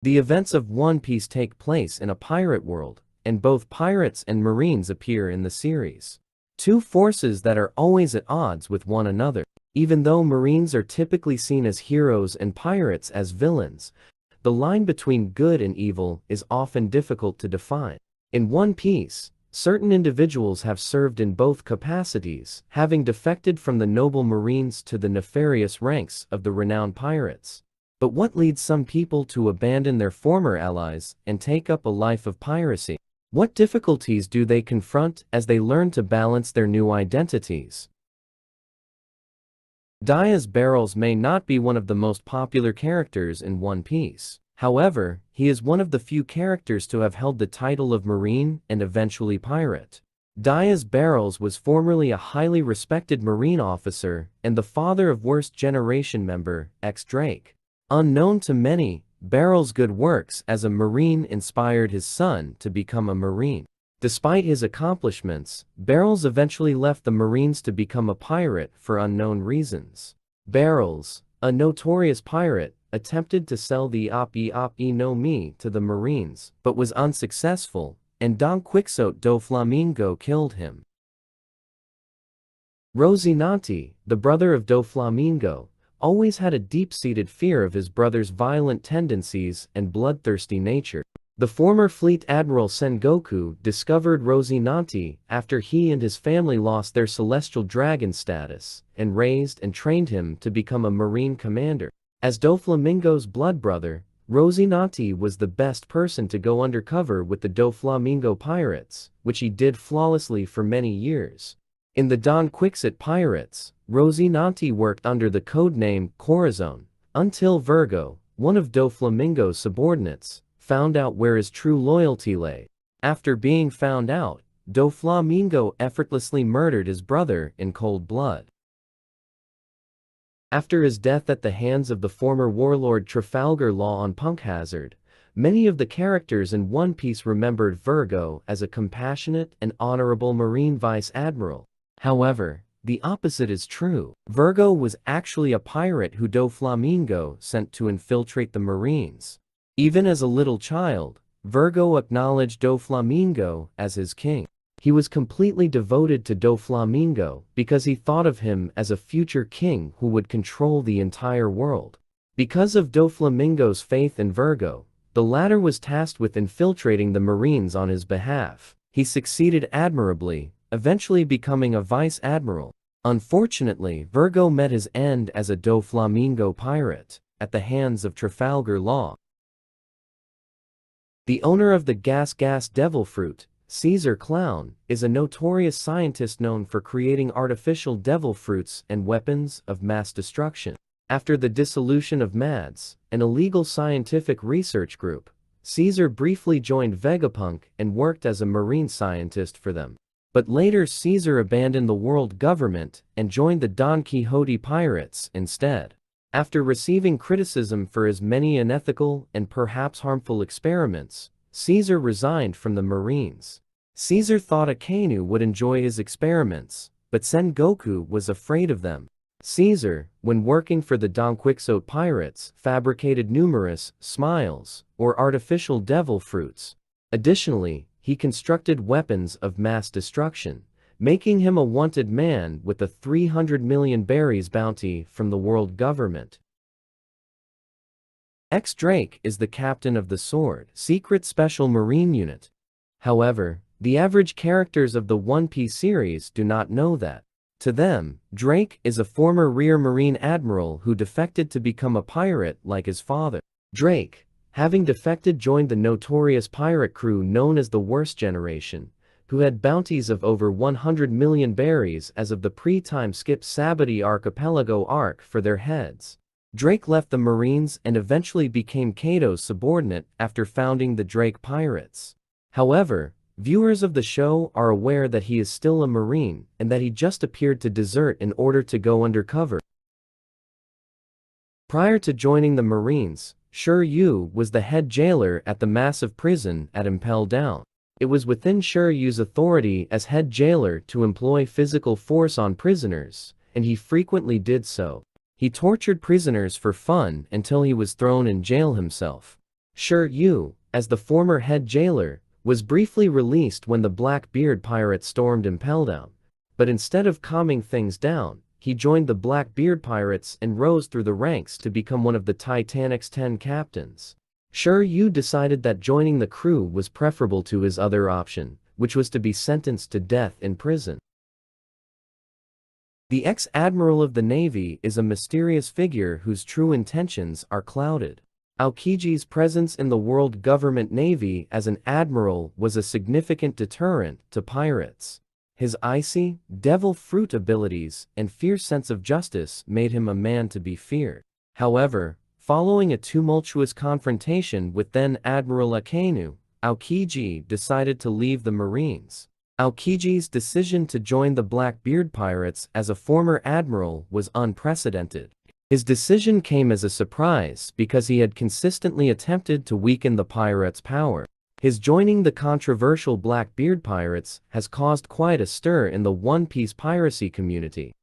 The events of One Piece take place in a pirate world, and both pirates and marines appear in the series. Two forces that are always at odds with one another. Even though marines are typically seen as heroes and pirates as villains, the line between good and evil is often difficult to define. In One Piece, certain individuals have served in both capacities, having defected from the noble marines to the nefarious ranks of the renowned pirates. But what leads some people to abandon their former allies and take up a life of piracy? What difficulties do they confront as they learn to balance their new identities? Diaz Barrels may not be one of the most popular characters in One Piece. However, he is one of the few characters to have held the title of Marine and eventually pirate. Diaz Barrels was formerly a highly respected Marine officer and the father of Worst Generation member X Drake. Unknown to many, Barrels' good works as a Marine inspired his son to become a Marine. Despite his accomplishments, Barrels eventually left the Marines to become a pirate for unknown reasons. Barrels, a notorious pirate, attempted to sell the Api no Mi to the Marines, but was unsuccessful, and Don Quixote do Flamingo killed him. Rocinante, the brother of do Flamingo, always had a deep-seated fear of his brother's violent tendencies and bloodthirsty nature. The former fleet admiral Sengoku discovered Rocinante after he and his family lost their celestial dragon status, and raised and trained him to become a marine commander. As Doflamingo's blood brother, Rocinante was the best person to go undercover with the Doflamingo pirates, which he did flawlessly for many years. In the Don Quixote pirates, Rocinante worked under the codename Corazon, until Virgo, one of Doflamingo's subordinates, found out where his true loyalty lay. After being found out, Doflamingo effortlessly murdered his brother in cold blood. After his death at the hands of the former warlord Trafalgar Law on Punk Hazard, many of the characters in One Piece remembered Virgo as a compassionate and honorable Marine Vice Admiral. However, the opposite is true. Virgo was actually a pirate who Doflamingo sent to infiltrate the Marines. Even as a little child, Virgo acknowledged Doflamingo as his king. He was completely devoted to Doflamingo because he thought of him as a future king who would control the entire world. Because of Doflamingo's faith in Virgo, the latter was tasked with infiltrating the Marines on his behalf. He succeeded admirably, eventually becoming a vice admiral. Unfortunately, Virgo met his end as a Doflamingo pirate, at the hands of Trafalgar Law. The owner of the Gas Devil Fruit, Caesar Clown, is a notorious scientist known for creating artificial devil fruits and weapons of mass destruction. After the dissolution of MADS, an illegal scientific research group, Caesar briefly joined Vegapunk and worked as a marine scientist for them. But later Caesar abandoned the world government and joined the Don Quixote pirates instead. After receiving criticism for his many unethical and perhaps harmful experiments, Caesar resigned from the Marines. Caesar thought Akainu would enjoy his experiments, but Sengoku was afraid of them. Caesar, when working for the Don Quixote pirates, fabricated numerous smiles, or artificial devil fruits. Additionally, he constructed weapons of mass destruction, making him a wanted man with a 300 million berries bounty from the world government. X Drake is the captain of the Sword Secret Special Marine Unit. However, the average characters of the One Piece series do not know that. To them, Drake is a former rear Marine admiral who defected to become a pirate like his father. Drake, having defected, joined the notorious pirate crew known as the Worst Generation, who had bounties of over 100 million berries as of the pre-time skip Sabati Archipelago arc for their heads. Drake left the Marines and eventually became Kato's subordinate after founding the Drake Pirates. However, viewers of the show are aware that he is still a Marine and that he just appeared to desert in order to go undercover. Prior to joining the Marines, Shiryu was the head jailer at the massive prison at Impel Down. It was within Shiryu's authority as head jailer to employ physical force on prisoners, and he frequently did so. He tortured prisoners for fun until he was thrown in jail himself. Shiryu, as the former head jailer, was briefly released when the Blackbeard pirates stormed Impeldown, but instead of calming things down, he joined the Blackbeard pirates and rose through the ranks to become one of the Titanic's 10 captains. Shiryu decided that joining the crew was preferable to his other option, which was to be sentenced to death in prison. The ex-admiral of the Navy is a mysterious figure whose true intentions are clouded. Aokiji's presence in the world government navy as an admiral was a significant deterrent to pirates. His icy, devil fruit abilities and fierce sense of justice made him a man to be feared. However, following a tumultuous confrontation with then-Admiral Akainu, Aokiji decided to leave the Marines. Aokiji's decision to join the Blackbeard pirates as a former admiral was unprecedented. His decision came as a surprise because he had consistently attempted to weaken the pirates' power. His joining the controversial Blackbeard pirates has caused quite a stir in the One Piece piracy community.